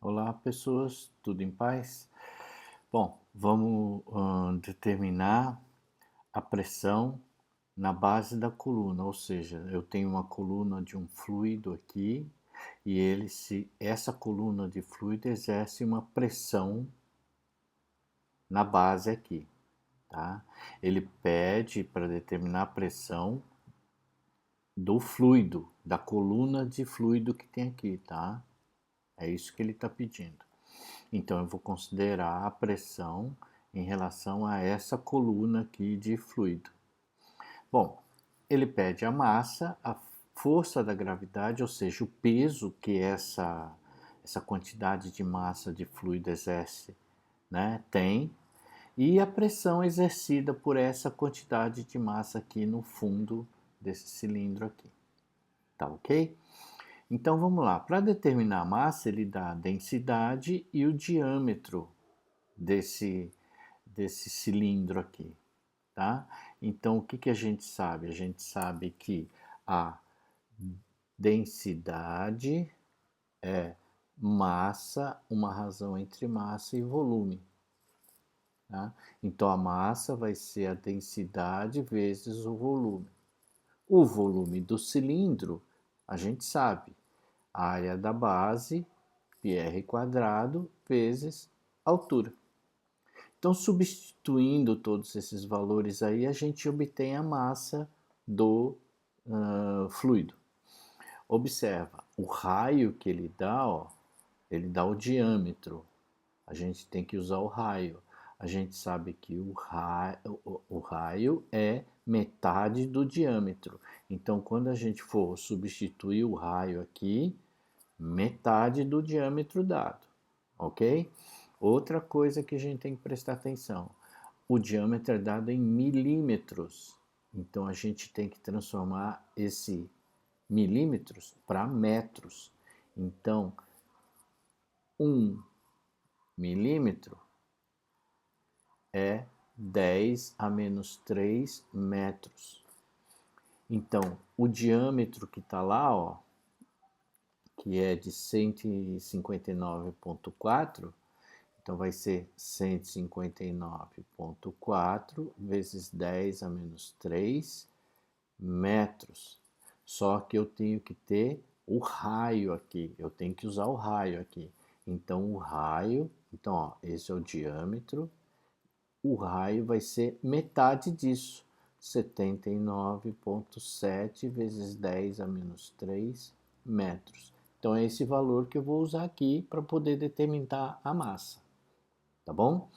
Olá, pessoas, tudo em paz? Bom, vamos determinar a pressão na base da coluna, ou seja, eu tenho uma coluna de um fluido aqui e essa coluna de fluido exerce uma pressão na base aqui, tá? Ele pede para determinar a pressão do fluido, da coluna de fluido que tem aqui, tá? É isso que ele está pedindo. Então eu vou considerar a pressão em relação a essa coluna aqui de fluido. Bom, ele pede a massa, a força da gravidade, ou seja, o peso que essa quantidade de massa de fluido exerce, né, tem, e a pressão exercida por essa quantidade de massa aqui no fundo desse cilindro aqui. Tá ok? Então vamos lá. Para determinar a massa, ele dá a densidade e o diâmetro desse cilindro aqui, tá? Então, o que, que a gente sabe? A gente sabe que a densidade é massa, uma razão entre massa e volume. Tá? Então, a massa vai ser a densidade vezes o volume. O volume do cilindro, a gente sabe, a área da base, πr quadrado, vezes altura. Então, substituindo todos esses valores aí, a gente obtém a massa do fluido. Observa, o raio que ele dá, ó, ele dá o diâmetro. A gente tem que usar o raio. A gente sabe que o raio é metade do diâmetro. Então, quando a gente for substituir o raio aqui, metade do diâmetro dado, ok? Outra coisa que a gente tem que prestar atenção, o diâmetro é dado em milímetros, então a gente tem que transformar esse milímetros para metros. Então, 1 milímetro é 10 a menos 3 metros. Então, o diâmetro que está lá, ó, que é de 159,4, então vai ser 159,4 vezes 10 a menos 3 metros. Só que eu tenho que ter o raio aqui, eu tenho que usar o raio aqui. Então o raio, então ó, esse é o diâmetro, o raio vai ser metade disso, 79,7 vezes 10 a menos 3 metros. Então é esse valor que eu vou usar aqui para poder determinar a massa, tá bom?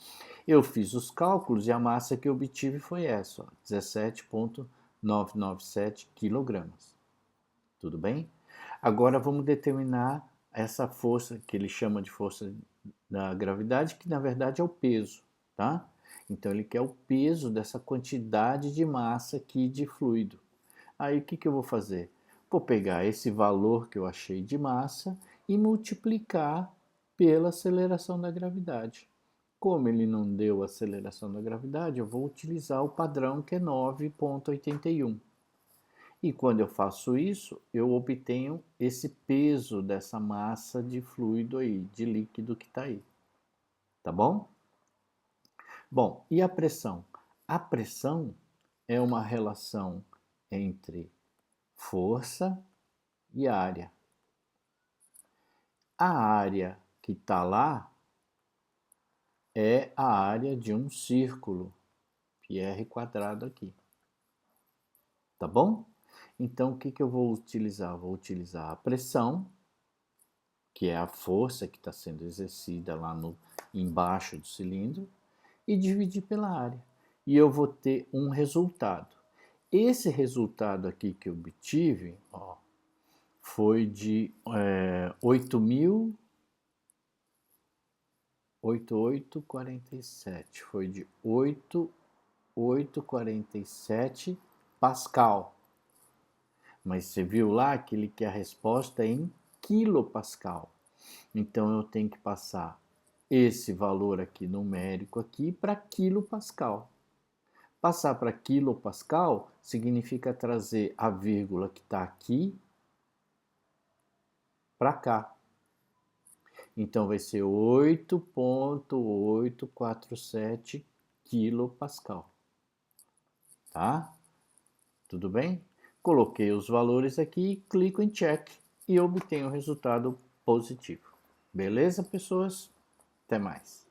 Eu fiz os cálculos e a massa que eu obtive foi essa, 17,997 quilogramas. Tudo bem? Agora vamos determinar essa força que ele chama de força da gravidade, que na verdade é o peso, tá? Então ele quer o peso dessa quantidade de massa aqui de fluido. Aí o que eu vou fazer? Vou pegar esse valor que eu achei de massa e multiplicar pela aceleração da gravidade. Como ele não deu aceleração da gravidade, eu vou utilizar o padrão que é 9,81. E quando eu faço isso, eu obtenho esse peso dessa massa de fluido aí, de líquido que está aí. Tá bom? Bom, e a pressão? A pressão é uma relação entre força e área. A área que está lá é a área de um círculo, πr quadrado aqui. Tá bom? Então, o que eu vou utilizar? Vou utilizar a pressão, que é a força que está sendo exercida lá embaixo do cilindro, e dividir pela área. E eu vou ter um resultado. Esse resultado aqui que eu obtive, ó, foi de 8.8847. Foi de 8.847 Pascal. Mas você viu lá que ele quer a resposta em quilopascal. Então eu tenho que passar esse valor aqui numérico aqui para quilopascal. Passar para quilopascal significa trazer a vírgula que está aqui para cá. Então vai ser 8,847 quilopascal, tá? Tudo bem? Coloquei os valores aqui, clico em check e obtenho o resultado positivo. Beleza, pessoas? Até mais.